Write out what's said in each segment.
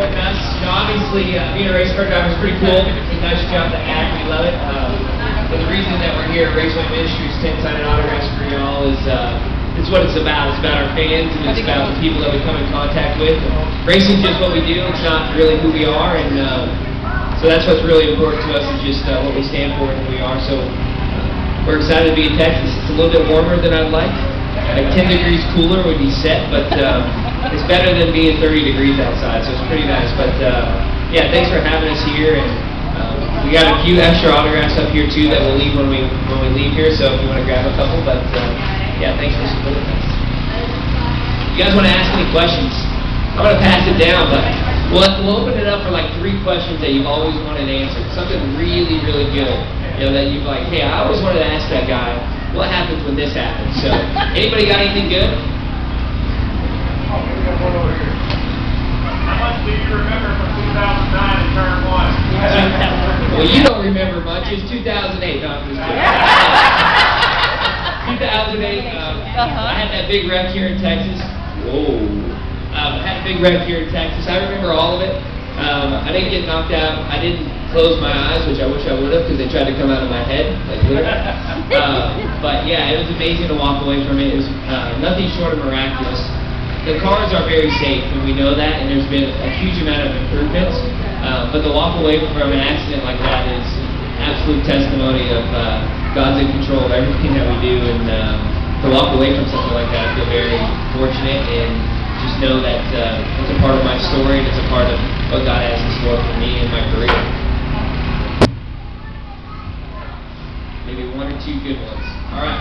joining us. You know, obviously, being a race car driver is pretty cool. It's a nice job to have. We love it. But the reason that we're here at Raceway Ministries, 10 signed autographs for y'all, is it's what it's about. It's about our fans, and it's about the people that we come in contact with. Racing is just what we do. It's not really who we are, and so that's what's really important to us, is just what we stand for and who we are. So we're excited to be in Texas. It's a little bit warmer than I'd like. Like 10 degrees cooler would be set, but it's better than being 30 degrees outside, so it's pretty nice. But yeah, thanks for having us here, and we got a few extra autographs up here too that we'll leave when we leave here. So if you want to grab a couple, but yeah, thanks for supporting us. You guys want to ask any questions? I'm going to pass it down, but we'll open it up for like 3 questions that you've always wanted answered. Something really, really good, you know, that you've like, hey, I always wanted to ask that guy, what happens when this happens? So, anybody got anything good? Oh, we got one over here. How much do you remember from 2009 in turn 1? Well, you don't remember much. It's 2008. No, I'm just kidding. 2008, I had that big wreck here in Texas. Whoa. I had a big wreck here in Texas. I remember all of it. I didn't get knocked out. I didn't close my eyes, which I wish I would have, because they tried to come out of my head, like literally. But yeah, it was amazing to walk away from it. It was nothing short of miraculous. The cars are very safe, and we know that, and there's been a huge amount of improvements. But to walk away from an accident like that is absolute testimony of God's in control of everything that we do, and to walk away from something like that, I feel very fortunate, and just know that it's a part of my story, and it's a part of what God has in store for me and my career. Maybe 1 or 2 good ones. All right.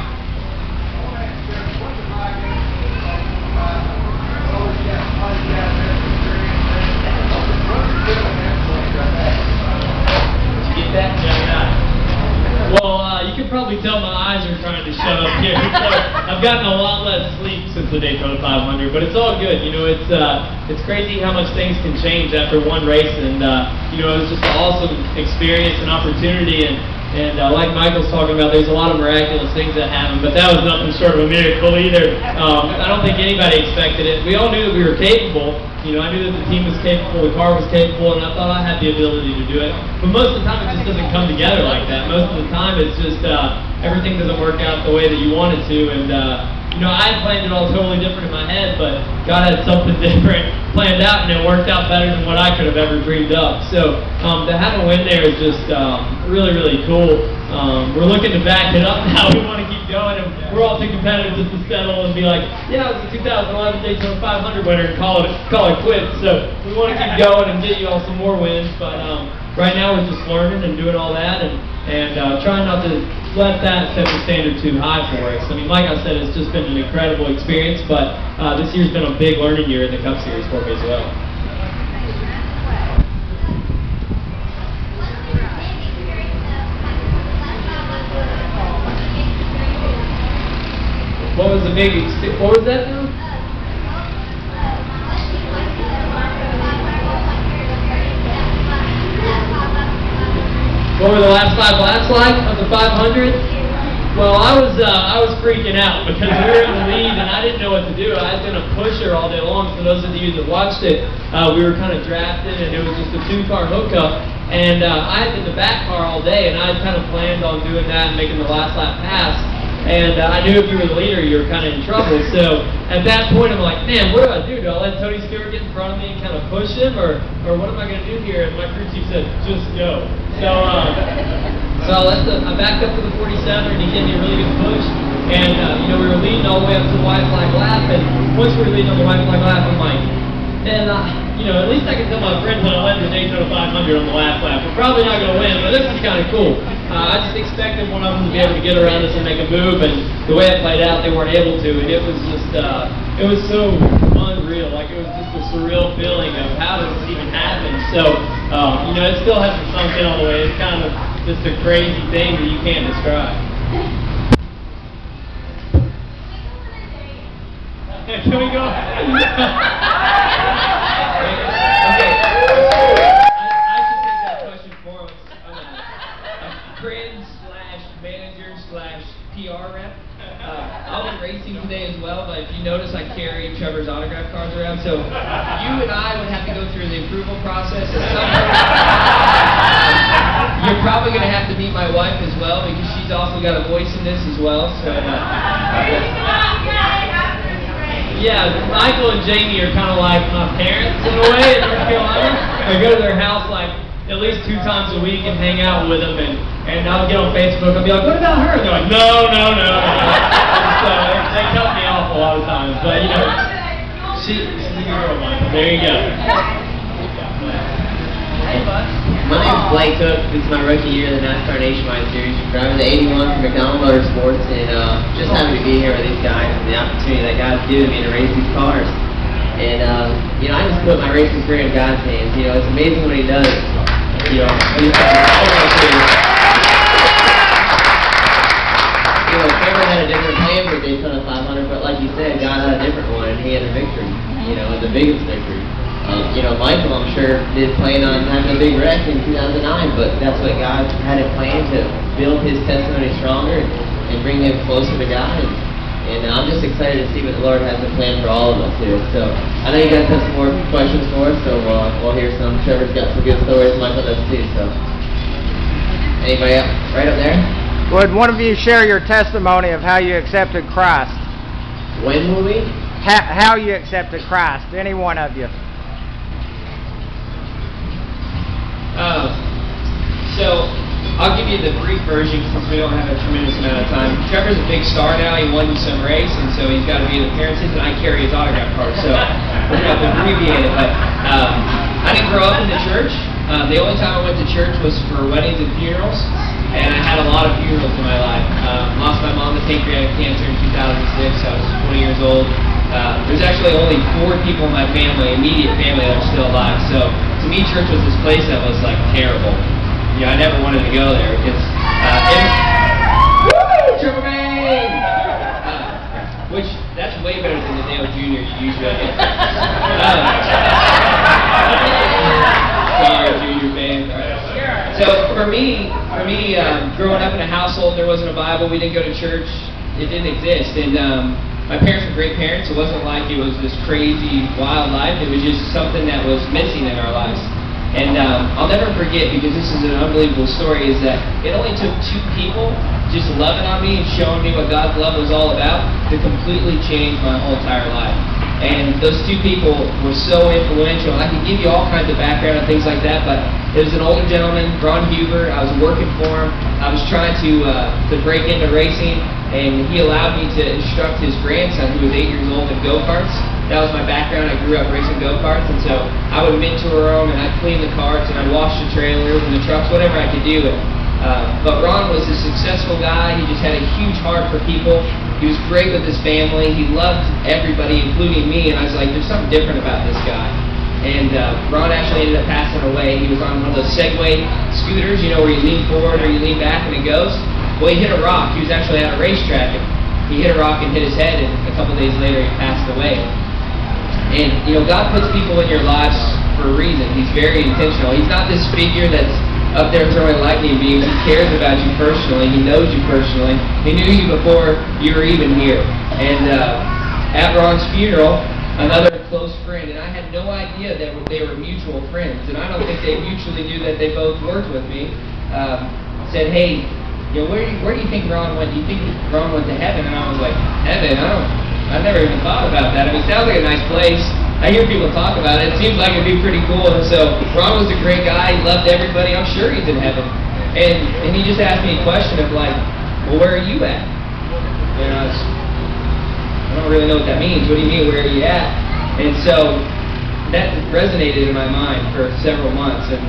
Did you get that? Yeah. Well, you can probably tell my eyes are trying to shut up here. So I've gotten a lot less sleep since the Daytona 500, but it's all good. You know, it's crazy how much things can change after one race, and you know, it was just an awesome experience and opportunity. And like Michael's talking about, there's a lot of miraculous things that happened, but that was nothing short of a miracle either. I don't think anybody expected it. We all knew that we were capable. You know, I knew that the team was capable, the car was capable, and I thought I had the ability to do it. But most of the time, it just doesn't come together like that. Most of the time, it's just everything doesn't work out the way that you want it to. And you know, I planned it all totally different in my head, but God had something different planned out, and it worked out better than what I could have ever dreamed up. So to have a win there is just really, really cool. We're looking to back it up now. We want to keep going, and we're all too competitive just to settle and be like, yeah, it was the 2011 Daytona 500 winner, and call it quits. So we want to keep going and get you all some more wins, but right now we're just learning and doing all that, and trying not to let that set the standard too high for us. I mean, like I said, it's just been an incredible experience, but this year's been a big learning year in the Cup Series for me as well. What was the big, what was that now? What were the last 5 laps like of the 500? Well, I was freaking out because we were in the lead and I didn't know what to do. I had been a pusher all day long. For those of you that watched it, we were kind of drafted, and it was just a 2-car hookup. And I had been the back car all day, and I had kind of planned on doing that and making the last lap pass. And I knew if you were the leader, you were kind of in trouble. So at that point, I'm like, man, what do I do? Do I let Tony Stewart get in front of me and kind of push him, or what am I going to do here? And my crew chief said, just go. So I backed up to the 47, and he gave me a really good push. And you know, we were leading all the way up to the white flag lap. And once we were leading on the white flag lap, I'm like, and you know, at least I can tell my friends when I win the Daytona 500 on the last lap. We're probably not going to win, but this is kind of cool. I just expected one of them to be able to get around us and make a move, and the way it played out, they weren't able to, and it was just, it was so unreal. Like, it was just a surreal feeling of how did this even happen. So, you know, it still hasn't sunk in all the way. It's kind of just a crazy thing that you can't describe. Can we go? PR rep. I'll be racing today as well, but if you notice, I carry Trevor's autograph cards cars around. So you and I would have to go through the approval process. At some point. You're probably going to have to meet my wife as well because she's also got a voice in this as well. So. Yeah, Michael and Jamie are kind of like my parents in a way in North Carolina. I go to their house like at least 2 times a week and hang out with them, and I'll get on Facebook and be like, what about her? And they're like, no. So they cut me off a lot of times, but you know, she's a good girl, Michael. There you go. My name is Blake Koch. This is my rookie year in the NASCAR Nationwide Series. Driving the 81 from McDowell Motorsports, and just happy to be here with these guys and the opportunity that God's given me to race these cars. And you know, I just put my racing career in God's hands. You know, it's amazing what He does. You know, Trevor had a different plan for Daytona 500, but like you said, God had a different one, and He had a victory. You know, the biggest victory. You know, Michael, I'm sure, did plan on having a big wreck in 2009, but that's what God had it planned to build his testimony stronger and bring him closer to God. And I'm just excited to see what the Lord has in plan for all of us here. So I know you guys have some more questions for us, so we'll hear some. Trevor's got some good stories, Michael does too. So anybody up right up there? Would one of you share your testimony of how you accepted Christ? When will we? How you accepted Christ? Any one of you? So I'll give you the brief version since we don't have a tremendous amount of time. Trevor's a big star now. He won some race, and so he's got to be at appearances, and I carry his autograph card. So we're going to have to abbreviate it. But I didn't grow up in the church. The only time I went to church was for weddings and funerals, and I had a lot of funerals in my life. Lost my mom to pancreatic cancer in 2006. I was 20 years old. There's actually only 4 people in my family, immediate family, that are still alive. So to me, church was this place that was like terrible. You know, I never wanted to go there because Trevor Bayne! Which, that's way better than the Dale Jr. you usually get. Sorry, Junior Bayne. So for me, growing up in a household, there wasn't a Bible. We didn't go to church. It didn't exist. And my parents were great parents. It wasn't like it was this crazy, wild life. It was just something that was missing in our lives. And I'll never forget, because this is an unbelievable story, is that it only took 2 people just loving on me and showing me what God's love was all about to completely change my whole entire life. And those 2 people were so influential. I could give you all kinds of background and things like that, but it was an older gentleman, Ron Huber. I was working for him. I was trying to break into racing, and he allowed me to instruct his grandson, who was 8 years old, in go-karts. That was my background. I grew up racing go-karts, and so I would mentor them, and I'd clean the carts, and I'd wash the trailers and the trucks, whatever I could do. But Ron was a successful guy. He just had a huge heart for people. He was great with his family. He loved everybody, including me, and I was like, there's something different about this guy. And Ron actually ended up passing away. He was on one of those Segway scooters, you know, where you lean forward or you lean back and it goes. Well, he hit a rock. He was actually at a racetrack, and he hit a rock and hit his head, and a couple days later he passed away. And, you know, God puts people in your lives for a reason. He's very intentional. He's not this figure that's up there throwing lightning beams. He cares about you personally. He knows you personally. He knew you before you were even here. And at Ron's funeral, another close friend, and I had no idea that they were mutual friends, and I don't think they mutually knew that they both worked with me, said, hey, you know, where do you think Ron went? Do you think Ron went to heaven? And I was like, heaven? I never even thought about that. I mean, it sounds like a nice place. I hear people talk about it. It seems like it'd be pretty cool. And so Ron was a great guy. He loved everybody. I'm sure he's in heaven. And he just asked me a question of like, well, where are you at? You know, I don't really know what that means. What do you mean, where are you at? And so that resonated in my mind for several months. And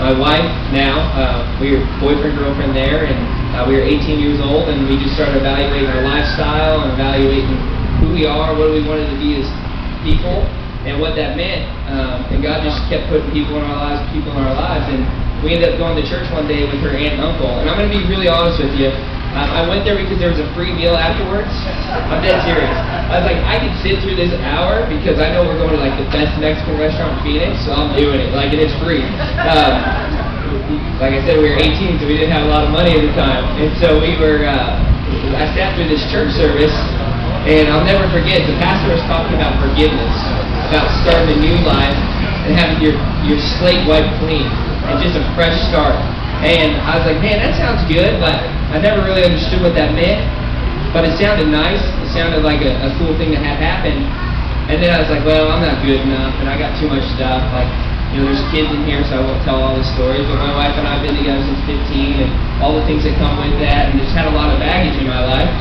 my wife now, we were boyfriend, girlfriend there, and we were 18 years old, and we just started evaluating our lifestyle and evaluating who we are, what we wanted to be as people, and what that meant. And God just kept putting people in our lives, and we ended up going to church one day with her aunt and uncle. And I'm going to be really honest with you. I went there because there was a free meal afterwards. I'm dead serious. I was like, I could sit through this hour because I know we're going to like the best Mexican restaurant in Phoenix, so I'm doing it. Like, and it's free. Like I said, we were 18, so we didn't have a lot of money at the time. And so we were, I sat through this church service, And I'll never forget, the pastor was talking about forgiveness, about starting a new life and having your slate wiped clean and just a fresh start. And I was like, man, that sounds good, but I never really understood what that meant. But it sounded nice. It sounded like a cool thing to have happen. And then I was like, well, I'm not good enough, and I got too much stuff. Like, you know, there's kids in here, so I won't tell all the stories. But my wife and I have been together since 15, and all the things that come with that, and just had a lot of baggage in my life.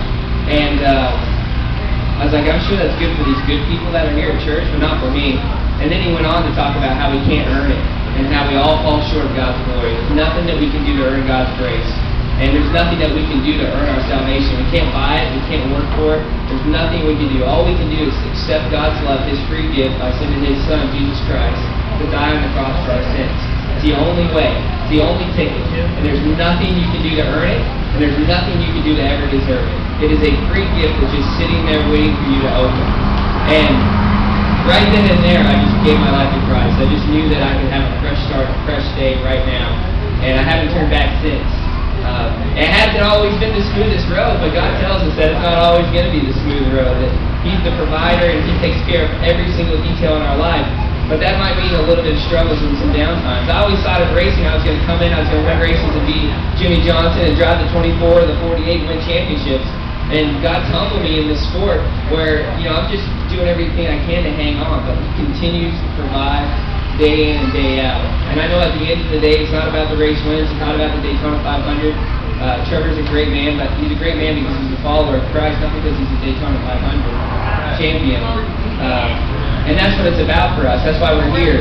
And I was like, I'm sure that's good for these good people that are here at church, but not for me. And then he went on to talk about how we can't earn it, and how we all fall short of God's glory. There's nothing that we can do to earn God's grace. And there's nothing that we can do to earn our salvation. We can't buy it. We can't work for it. There's nothing we can do. All we can do is accept God's love, His free gift, by sending His Son, Jesus Christ, to die on the cross for our sins. It's the only way. It's the only ticket. And there's nothing you can do to earn it, and there's nothing you can do to ever deserve it. It is a free gift that's just sitting there waiting for you to open. And right then and there, I just gave my life to Christ. I just knew that I could have a fresh start, a fresh day right now. And I haven't turned back since. It hasn't always been the smoothest road, but God tells us that it's not always going to be the smooth road. That He's the provider and He takes care of every single detail in our life. But that might mean a little bit of struggles and some downtimes. I always thought of racing, I was going to come in, I was going to win races and beat Jimmy Johnson and drive the 24 or the 48 and win championships. And God's humbled me in this sport where, you know, I'm just doing everything I can to hang on, but He continues to provide day in and day out. And I know at the end of the day, it's not about the race wins, it's not about the Daytona 500. Trevor's a great man, but he's a great man because he's a follower of Christ, not because he's a Daytona 500 champion. And that's what it's about for us. That's why we're here.